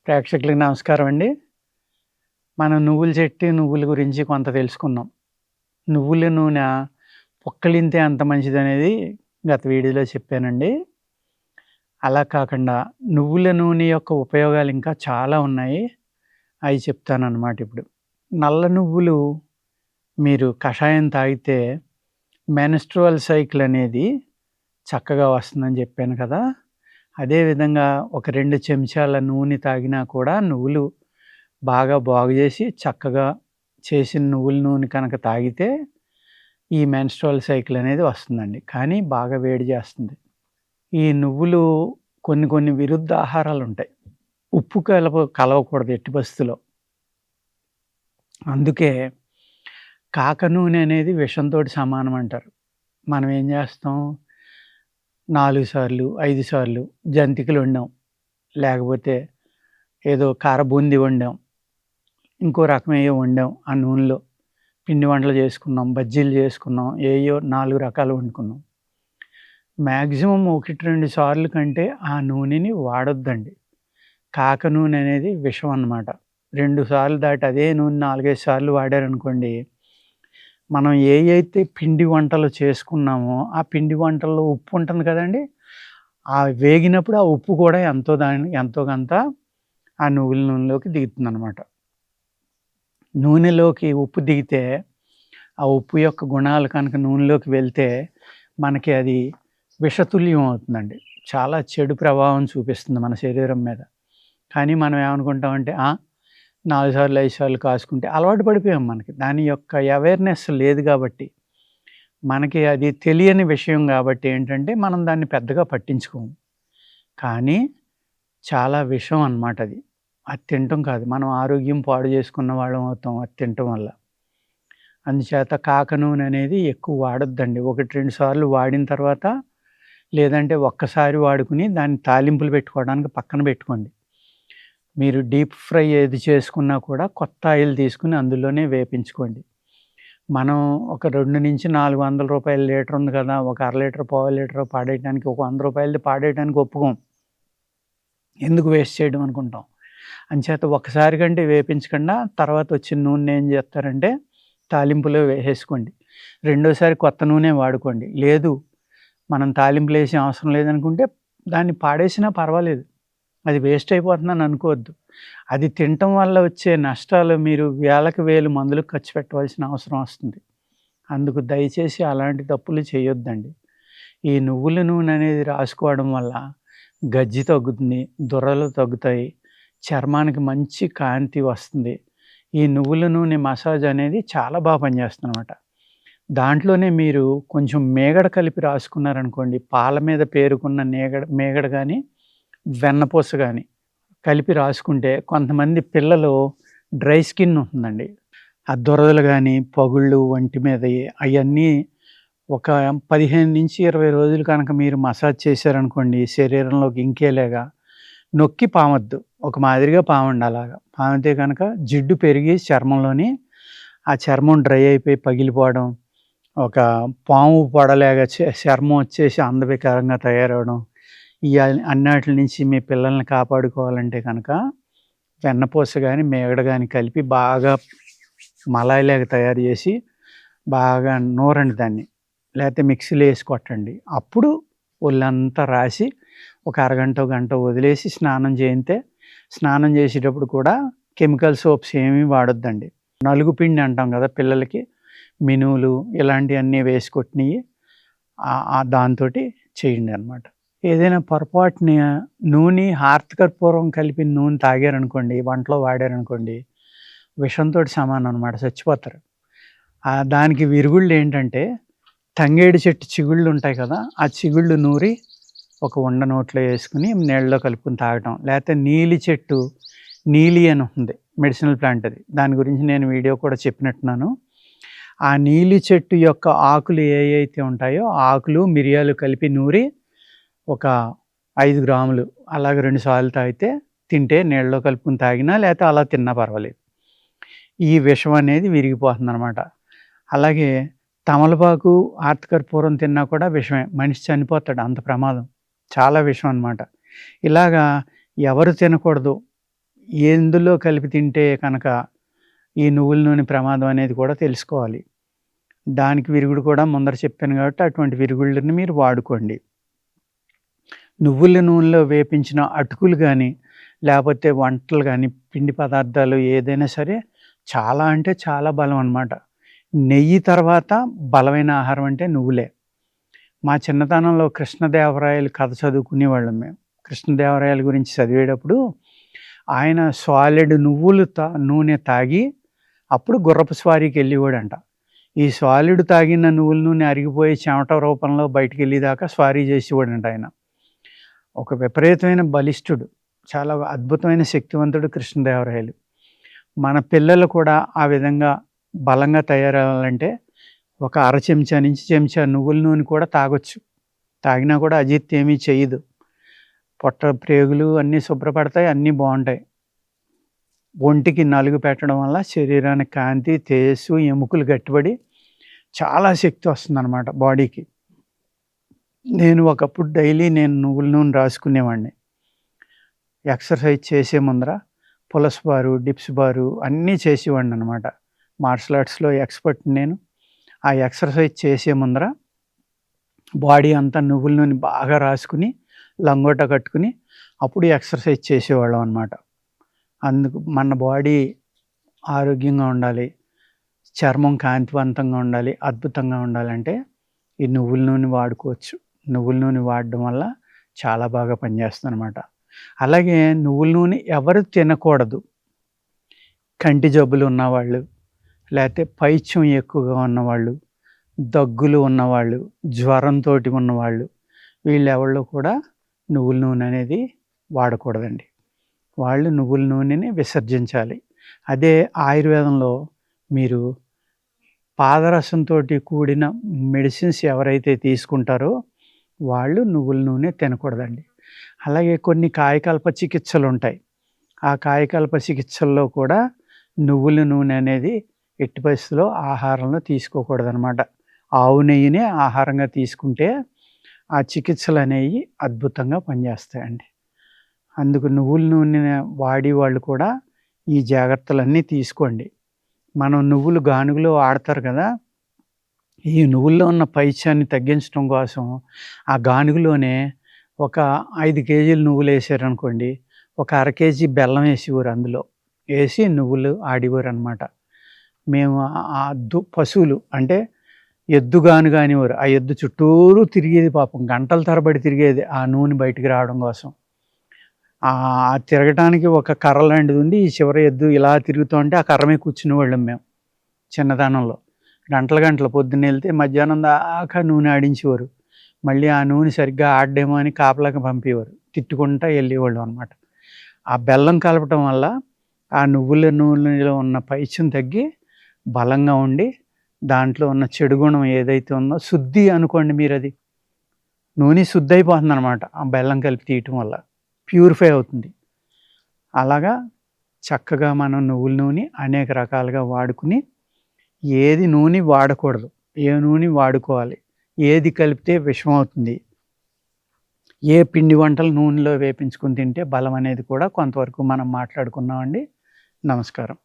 ప్రేక్షకులకి నమస్కారం అండి. మనం నువ్వుల చెట్టు, నువ్వుల గురించి కొంత తెలుసుకున్నాం. నువ్వుల నూనె పుక్కలింతే అంత మంచిదనేది గత వీడియోలో చెప్పానండి. అలా కాకుండా నువ్వుల నూనె యొక్క ఉపయోగాలు ఇంకా చాలా ఉన్నాయి. అయి చెప్తానన్నమాట ఇప్పుడు. నల్ల నువ్వులు మీరు కషాయం తాగితే మెన్‌స్ట్రువల్ సైకిల్ అనేది చక్కగా వస్తుందని చెప్పాను కదా! అదే విధంగా ఒక 2 చెంచాల నూనె తాగినా కూడా నువ్వులు బాగా బాగు చేసి చక్కగా చేసిన నువ్వుల నూనె కనుక తాగితే ఈ మెన్‌స్ట్రువల్ సైకిల్ అనేది వస్తుందండి. కానీ బాగా వేడి చేస్తుంది. ఈ నువ్వులు కొన్ని కొన్ని విరుద్ధ ఆహారాలుంటాయి. ఉప్పు కలవకూడదు ఎట్టి పరిస్థితిలో. అందుకే కాక నూనె అనేది విషంతోటి సమానం అంటారు. మనం ఏం చేస్తాం 4 సార్లు, 5 సార్లు జంతికలు వండాం. లేకపోతే ఏదో కార బూందీ వండాం. ఇంకో రకం ఏయో వండాం ఆ నూనెలో. పిండి వంటలు చేసుకున్నాం, బజ్జీలు చేసుకున్నాం, ఏయో 4 రకాలు వండుకున్నాం. మాక్సిమం 1, 2 సార్లు కంటే ఆ నూనెని వాడొద్దండి. కాక నూనె అనేది విషం అన్నమాట. 2 సార్లు దాటి అదే నూనె 4, 5 సార్లు వాడారనుకోండి, మనం ఏయైతే పిండి వంటలు చేసుకున్నామో, ఆ పిండి వంటల్లో ఉప్పు ఉంటుంది కదండీ! ఆ వేగినప్పుడు ఆ ఉప్పు కూడా ఎంతో కొంత ఆ నువ్వుల నూనెలోకి దిగుతుందనమాట. నూనెలోకి ఉప్పు దిగితే, ఆ ఉప్పు యొక్క గుణాలు కనుక నూనెలోకి వెళ్తే, మనకి అది విషతుల్యం అవుతుందండి. చాలా చెడు ప్రభావం చూపిస్తుంది మన శరీరం మీద. కానీ మనం ఏమనుకుంటామంటే 4 సార్లు, 5 సార్లు కాసుకుంటే అలవాటు పడిపోయాం మనకి. దాని యొక్క అవేర్‌నెస్ లేదు కాబట్టి. మనకి అది తెలియని విషయం కాబట్టి ఏంటంటే, మనం దాన్ని పెద్దగా పట్టించుకోము. కానీ చాలా విషం అన్నమాట అది. అది తినటం కాదు. మనం ఆరోగ్యం పాడు చేసుకున్న వాళ్ళం అవుతాం అది తినటం వల్ల. అందుచేత కాక నూనె అనేది ఎక్కువ వాడొద్దండి. 1, 2 సార్లు వాడిన తర్వాత లేదంటే ఒక్కసారి వాడుకుని దాన్ని తాలింపులు పెట్టుకోవడానికి పక్కన పెట్టుకోండి. మీరు డీప్ ఫ్రై ఏది చేసుకున్నా కూడా కొత్త ఆయిల్ తీసుకొని అందులోనే వేపించుకోండి. మనం ఒక 2-400 రూపాయల లీటర్ ఉంది కదా! ఒక అర లీటర్, పావు లీటర్ పాడేయడానికి ఒక రూ. 100 పాడేయడానికి ఒప్పుకోం. ఎందుకు వేస్ట్ చేయడం అనుకుంటాం. అంచేత ఒక్కసారి కంటే వేపించకుండా తర్వాత వచ్చిన నూనె ఏం చేస్తారంటే తాలింపులో వేసేసుకోండి. రెండోసారి కొత్త నూనె వాడుకోండి. లేదు మనం తాలింపులు వేసే అవసరం లేదనుకుంటే దాన్ని పాడేసినా పర్వాలేదు. అది వేస్ట్ అయిపోతుందని అనుకోవద్దు. అది తినటం వల్ల వచ్చే నష్టాలు మీరు వేలకు వేలు మందులకు ఖర్చు పెట్టవలసిన అవసరం వస్తుంది. అందుకు దయచేసి అలాంటి తప్పులు చేయొద్దండి. ఈ నువ్వుల నూనె అనేది రాసుకోవడం వల్ల గజ్జి తగ్గుతుంది, దురదలు తగ్గుతాయి, చర్మానికి మంచి కాంతి వస్తుంది. ఈ నువ్వుల నూనె మసాజ్ అనేది చాలా బాగా పనిచేస్తుందనమాట. దాంట్లోనే మీరు కొంచెం మీగడ కలిపి రాసుకున్నారనుకోండి, పాల మీద పేరుకున్న మీగడ గానీ, వెన్నపూస గానీ కలిపి రాసుకుంటే కొంతమంది పిల్లలు డ్రై స్కిన్ ఉంటుందండి. ఆ దురదలు గానీ, పగుళ్ళు ఒంటి మీదయి అయన్నీ ఒక 15-20 రోజులు కనుక మీరు మసాజ్ చేశారనుకోండి, శరీరంలోకి ఇంకేలాగా నొక్కి పామొద్దు. ఒక మాదిరిగా పామండి అలాగా. పామితే గనక జిడ్డు పెరిగి చర్మంలోని ఆ చర్మం డ్రై అయిపోయి పగిలిపోవడం, ఒక పాము పొడలాగా చర్మం వచ్చేసి అందవికారంగా తయారవ్వడం, ఈ అన్నాటిల నుంచి మీ పిల్లల్ని కాపాడుకోవాలంటే కనుక వెన్నపూస గానీ, మీగడ గానీ కలిపి బాగా మలాయిలాగా తయారు చేసి బాగా నూరండి దాన్ని. లేతే మిక్సీలో ఏసి కొట్టండి. అప్పుడు ఒళ్ళంతా రాసి ఒక అరగంటో, గంటో వదిలేసి స్నానం చేయితే స్నానం చేసేటప్పుడు కూడా కెమికల్ సోప్స్ ఏమీ వాడొద్దండి. నలుగు పిండి అంటాం కదా పిల్లలకి. మినువులు ఇలాంటియన్నీ వేసి కొట్టినయి దాంతోటి చేయండి అనమాట. ఏదైనా పొరపాటున నూనె, హారతికర్పూరం కలిపిన నూనె తాగారనుకోండి, వంటలో వాడారనుకోండి, విషంతోటి సమానం అనమాట. చచ్చిపోతారు. దానికి విరుగుళ్ళు ఏంటంటే తంగేడు చెట్టు చిగుళ్ళు ఉంటాయి కదా! ఆ చిగుళ్ళు నూరి ఒక ఉండ నోట్లో వేసుకొని నీళ్ళలో కలుపుకొని తాగటం. లేకపోతే నీలి చెట్టు, నీలి అని ఉంటుంది మెడిసినల్ ప్లాంట్ అది. దాని గురించి నేను వీడియో కూడా చెప్పినట్టున్నాను. ఆ నీలి చెట్టు యొక్క ఆకులు ఏయైతే ఉంటాయో ఆకులు, మిరియాలు కలిపి నూరి ఒక 5 గ్రాములు అలాగ 2 సార్లు తాగితే తింటే నీళ్ళలో కలుపుకొని తాగినా లేకపోతే అలా తిన్నా పర్వాలేదు. ఈ విషం అనేది విరిగిపోతుందనమాట. అలాగే తమలపాకు, ఆర్తకర్పూరం తిన్నా కూడా విషమే. మనిషి చనిపోతాడు, అంత ప్రమాదం. చాలా విషం అనమాట. ఇలాగా ఎవరు తినకూడదు, ఎందులో కలిపి తింటే కనుక ఈ నువ్వుల నూనె ప్రమాదం అనేది కూడా తెలుసుకోవాలి. దానికి విరుగుడు కూడా ముందర చెప్పాను కాబట్టి అటువంటి విరుగుళ్ళని మీరు వాడుకోండి. నువ్వుల నూనెలో వేపించిన అటుకులు గానీ, లేపోతే వంటలు గానీ, పిండి పదార్థాలు ఏదైనా సరే చాలా అంటే చాలా బలం అనమాట. నెయ్యి తర్వాత బలమైన ఆహారం అంటే నువ్వులే. మా చిన్నతనంలో కృష్ణదేవరాయలు కథ చదువుకునేవాళ్ళం మేము. కృష్ణదేవరాయల గురించి చదివేటప్పుడు ఆయన సాలిడ్ నువ్వులు నూనె తాగి అప్పుడు గుర్రపు స్వారీకి వెళ్ళేవాడంట. ఈ సాలిడ్ తాగిన నువ్వుల నూనె అరిగిపోయి చెమట రూపంలో బయటికెళ్ళేదాకా స్వారీ చేసేవాడంట ఆయన. ఒక విపరీతమైన బలిష్ఠుడు, చాలా అద్భుతమైన శక్తివంతుడు కృష్ణదేవరాయలు. మన పిల్లలు కూడా ఆ విధంగా బలంగా తయారవ్వాలంటే ఒక అర చెంచా నుంచి చెంచా నువ్వుల నూనె కూడా తాగొచ్చు. తాగినా కూడా అజీర్తి ఏమీ చేయదు. పొట్ట ప్రేగులు అన్నీ శుభ్రపడతాయి, అన్నీ బాగుంటాయి. ఒంటికి నలుగు పెట్టడం వల్ల శరీరానికి కాంతి, తేజస్సు, ఎముకలు గట్టిపడి చాలా శక్తి వస్తుందన్నమాట బాడీకి. నేను ఒకప్పుడు డైలీ నువ్వుల నూనె రాసుకునేవాడిని. ఎక్సర్సైజ్ చేసే ముందర పులస్ బారు, డిప్స్ బారు అన్నీ చేసేవాడిని అనమాట. మార్షల్ ఆర్ట్స్లో ఎక్స్పర్ట్ నేను. ఆ ఎక్సర్సైజ్ చేసే ముందర బాడీ అంతా నువ్వుల నూనె బాగా రాసుకుని లంగోట కట్టుకుని అప్పుడు ఎక్సర్సైజ్ చేసేవాళ్ళం అనమాట. అందుకు మన బాడీ ఆరోగ్యంగా ఉండాలి, చర్మం కాంతివంతంగా ఉండాలి, అద్భుతంగా ఉండాలంటే ఈ నువ్వుల నూనె వాడుకోవచ్చు. నువ్వుల నూనె వాడడం వల్ల చాలా బాగా పనిచేస్తుంది అనమాట. అలాగే నువ్వుల నూనె ఎవరు తినకూడదు. కంటి జబ్బులు ఉన్నవాళ్ళు, లేకపోతే పైత్యం ఎక్కువగా ఉన్నవాళ్ళు, దగ్గులు ఉన్నవాళ్ళు, జ్వరంతో ఉన్నవాళ్ళు, వీళ్ళెవళ్ళు కూడా నువ్వుల నూనె అనేది వాడకూడదండి. వాళ్ళు నువ్వుల నూనెని విసర్జించాలి. అదే ఆయుర్వేదంలో మీరు పాదరసంతో కూడిన మెడిసిన్స్ ఎవరైతే తీసుకుంటారో వాళ్ళు నువ్వుల నూనె తినకూడదండి. అలాగే కొన్ని కాయకల్ప చికిత్సలు ఉంటాయి. ఆ కాయకల్ప చికిత్సల్లో కూడా నువ్వుల నూనె అనేది ఎట్టి పరిస్థితుల్లో ఆహారంలో తీసుకోకూడదనమాట. ఆవు నెయ్యినే ఆహారంగా తీసుకుంటే ఆ చికిత్సలు అనేవి అద్భుతంగా పనిచేస్తాయండి. అందుకు నువ్వుల నూనె వాడి వాళ్ళు కూడా ఈ జాగ్రత్తలన్నీ తీసుకోండి. మనం నువ్వులు గానుగలో వాడతారు కదా, ఈ నువ్వుల్లో ఉన్న పైత్యాన్ని తగ్గించడం కోసం ఆ గానుగలోనే ఒక 5 కేజీలు నువ్వులు వేసారనుకోండి, ఒక అర కేజీ బెల్లం వేసేవారు, అందులో వేసి నువ్వులు ఆడేవారు అనమాట. మేము పశువులు అంటే ఎద్దు గానుగ అనేవారు. ఆ ఎద్దు చుట్టూరు తిరిగేది, పాపం గంటల తరబడి తిరిగేది ఆ నూనె బయటికి రావడం కోసం. తిరగటానికి ఒక కర్ర లాంటిది ఉంది. ఈ చివరి ఎద్దు ఇలా తిరుగుతూ ఉంటే ఆ కర్ర మీద కూర్చునేవాళ్ళం మేము చిన్నతనంలో. గంటలు పొద్దున్న వెళ్తే మధ్యాహ్నం దాకా నూనె ఆడించేవారు. మళ్ళీ ఆ నూనె సరిగ్గా ఆడేమో అని కాపలాకి పంపేవారు. తిట్టుకుంటా వెళ్ళేవాళ్ళం అనమాట. ఆ బెల్లం కలపటం వల్ల ఆ నువ్వుల నూనెలో ఉన్న పైత్యం తగ్గి బలంగా ఉండి దాంట్లో ఉన్న చెడు గుణం ఏదైతే ఉందో శుద్ధి అనుకోండి మీరు, అది నూనె శుద్ధి అయిపోతుంది అనమాట. ఆ బెల్లం కలిపి తీయటం వల్ల ప్యూరిఫై అవుతుంది. అలాగా చక్కగా మనం నువ్వుల నూనె అనేక రకాలుగా వాడుకుని ఏది నూనె వాడకూడదు, ఏ నూనె వాడుకోవాలి, ఏది కలిపితే విషం అవుతుంది, ఏ పిండి వంటలు నూనెలో వేపించుకుని తింటే బలం అనేది కూడా కొంతవరకు మనం మాట్లాడుకున్నామండి. నమస్కారం.